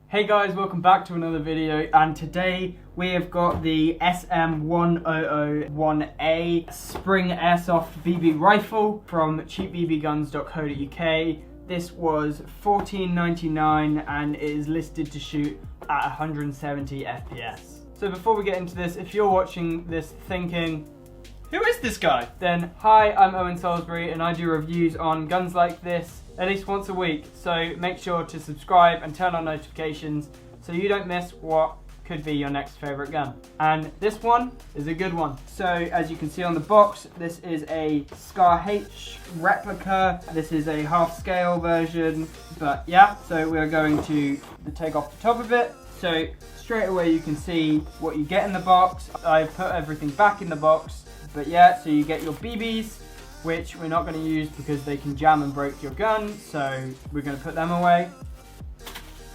Hey guys, welcome back to another video, and today we have got the SM1001A Spring Airsoft BB rifle from cheapbbguns.co.uk. This was $14.99 and it is listed to shoot at 170 FPS. So before we get into this, if you're watching this thinking, who is this guy? Then hi, I'm Owen Salisbury and I do reviews on guns like this at least once a week, so make sure to subscribe and turn on notifications so you don't miss what could be your next favorite gun. And this one is a good one. So as you can see on the box, this is a Scar H replica. This is a half scale version, but yeah, so we're going to take off the top of it. So straight away you can see what you get in the box. I've put everything back in the box, but yeah, so you get your BBs, which we're not going to use because they can jam and break your gun, so we're going to put them away.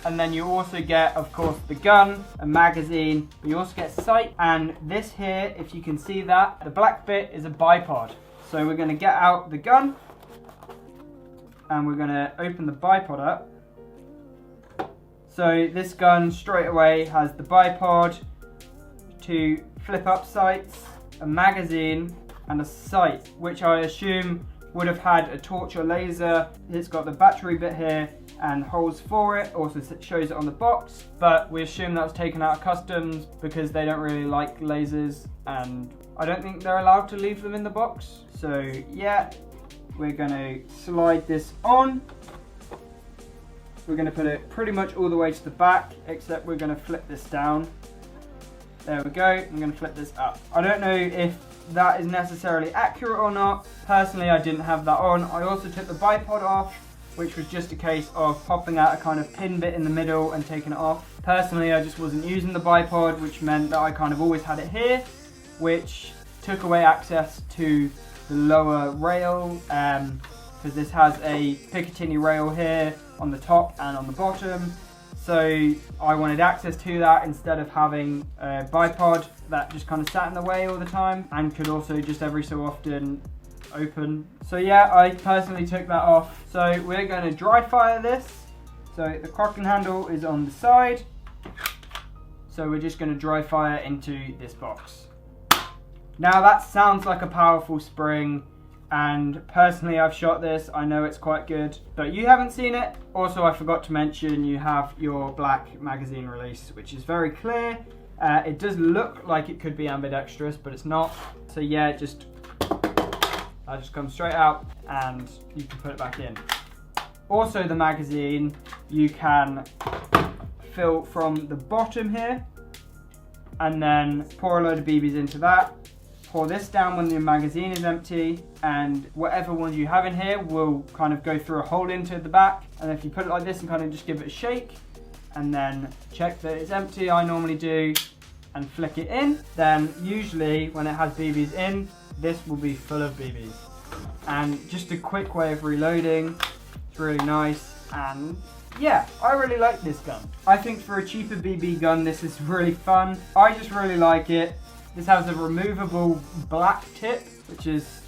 And then you also get, of course, the gun, a magazine, but you also get sight. And this here, if you can see that, the black bit is a bipod. So we're going to get out the gun and we're going to open the bipod up. So this gun straight away has the bipod, two flip up sights, a magazine, and a sight, which I assume would have had a torch or laser. It's got the battery bit here and holes for it, also shows it on the box, but we assume that was taken out of customs because they don't really like lasers and I don't think they're allowed to leave them in the box. So yeah, we're gonna slide this on. We're gonna put it pretty much all the way to the back, except we're gonna flip this down. There we go, I'm gonna flip this up. I don't know if that is necessarily accurate or not. Personally, I didn't have that on. I also took the bipod off, which was just a case of popping out a kind of pin bit in the middle and taking it off. Personally, I just wasn't using the bipod, which meant that I kind of always had it here, which took away access to the lower rail, because this has a Picatinny rail here on the top and on the bottom. So I wanted access to that instead of having a bipod that just kind of sat in the way all the time and could also just every so often open. So yeah, I personally took that off. So we're going to dry fire this. So the crocking handle is on the side. So we're just going to dry fire into this box. Now that sounds like a powerful spring. And personally, I've shot this, I know it's quite good, but you haven't seen it. Also, I forgot to mention you have your black magazine release, which is very clear. It does look like it could be ambidextrous, but it's not. So yeah, that just comes straight out and you can put it back in. Also the magazine, you can fill from the bottom here and then pour a load of BBs into that. Pour this down when the magazine is empty, and whatever ones you have in here will kind of go through a hole into the back. And if you put it like this and kind of just give it a shake and then check that it's empty, I normally do, and flick it in, then usually when it has BBs in, this will be full of BBs. And just a quick way of reloading, it's really nice. And yeah, I really like this gun. I think for a cheaper BB gun, this is really fun. I just really like it. This has a removable black tip, which is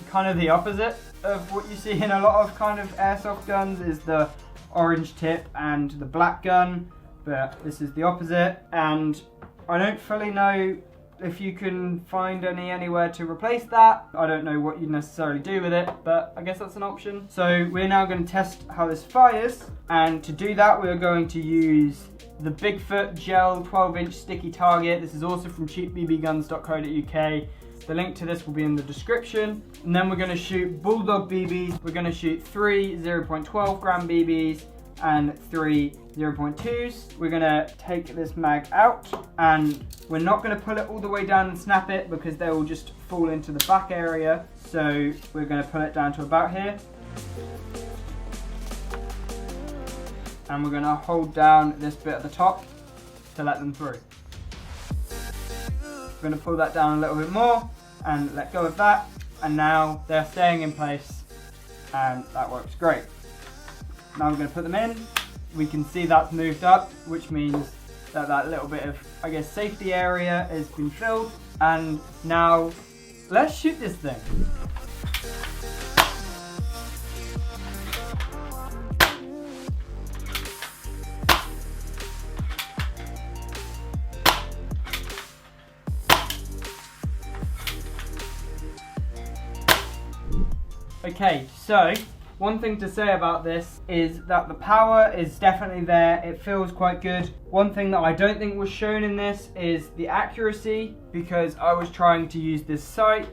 kind of the opposite of what you see in a lot of kind of airsoft guns, is the orange tip and the black gun, but this is the opposite. And I don't fully know if you can find anywhere to replace that. I don't know what you'd necessarily do with it, but I guess that's an option. So we're now going to test how this fires, and to do that we're going to use the Bigfoot gel 12-inch sticky target. This is also from cheapbbguns.co.uk. The link to this will be in the description. And then we're going to shoot Bulldog BBs. We're going to shoot 3 0.12 gram BBs and 3 0.2s. We're going to take this mag out, and we're not going to pull it all the way down and snap it because they will just fall into the back area. So we're going to pull it down to about here. And we're going to hold down this bit at the top to let them through. We're going to pull that down a little bit more and let go of that, and now they're staying in place and that works great. Now we're going to put them in. We can see that's moved up, which means that that little bit of, I guess, safety area has been filled, and now let's shoot this thing. Okay, so one thing to say about this is that the power is definitely there. It feels quite good. One thing that I don't think was shown in this is the accuracy, because I was trying to use this sight.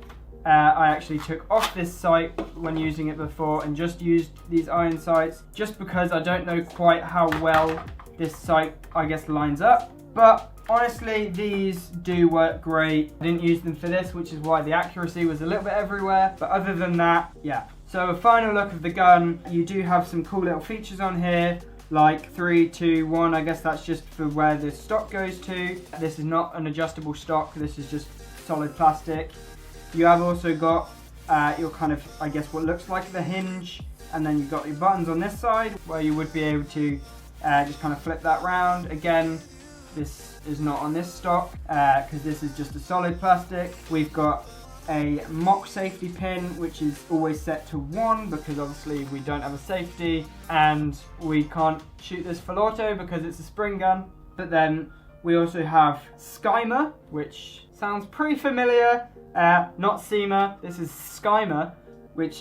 I actually took off this sight when using it before and just used these iron sights, just because I don't know quite how well this sight, I guess, lines up. But honestly, these do work great. I didn't use them for this, which is why the accuracy was a little bit everywhere. But other than that, yeah. So a final look of the gun. You do have some cool little features on here, like 3, 2, 1. I guess that's just for where the stock goes to. This is not an adjustable stock. This is just solid plastic. You have also got your kind of, I guess, what looks like the hinge. And then you've got your buttons on this side where you would be able to just kind of flip that round. Again, this is not on this stock because this is just a solid plastic. We've got a mock safety pin, which is always set to 1 because obviously we don't have a safety and we can't shoot this full auto because it's a spring gun. But then we also have Skymer, which sounds pretty familiar. Not SEMA, this is Skymer,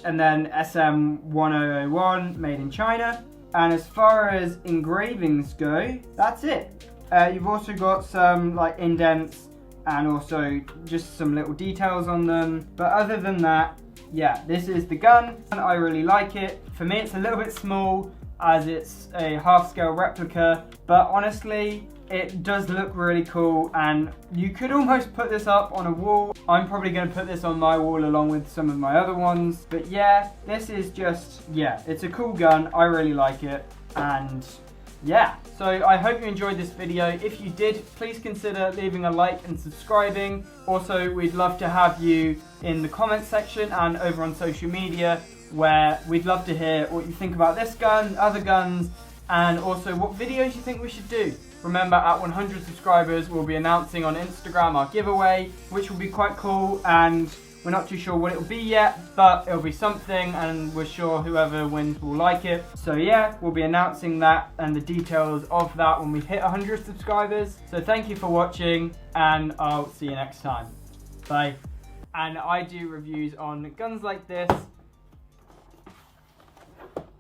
and then SM1001, made in China. And as far as engravings go, that's it. You've also got some like indents and also just some little details on them. But other than that, yeah, this is the gun and I really like it. For me, it's a little bit small as it's a half-scale replica, but honestly, it does look really cool and you could almost put this up on a wall. I'm probably going to put this on my wall along with some of my other ones. But yeah, this is just, yeah, it's a cool gun. I really like it. And yeah, so I hope you enjoyed this video. If you did, please consider leaving a like and subscribing. Also, we'd love to have you in the comments section and over on social media, where we'd love to hear what you think about this gun, other guns, and also what videos you think we should do. Remember, at 100 subscribers, we'll be announcing on Instagram our giveaway, which will be quite cool, and we're not too sure what it'll be yet, but it'll be something, and we're sure whoever wins will like it. So yeah, we'll be announcing that and the details of that when we hit 100 subscribers. So thank you for watching, and I'll see you next time. Bye. And I do reviews on guns like this,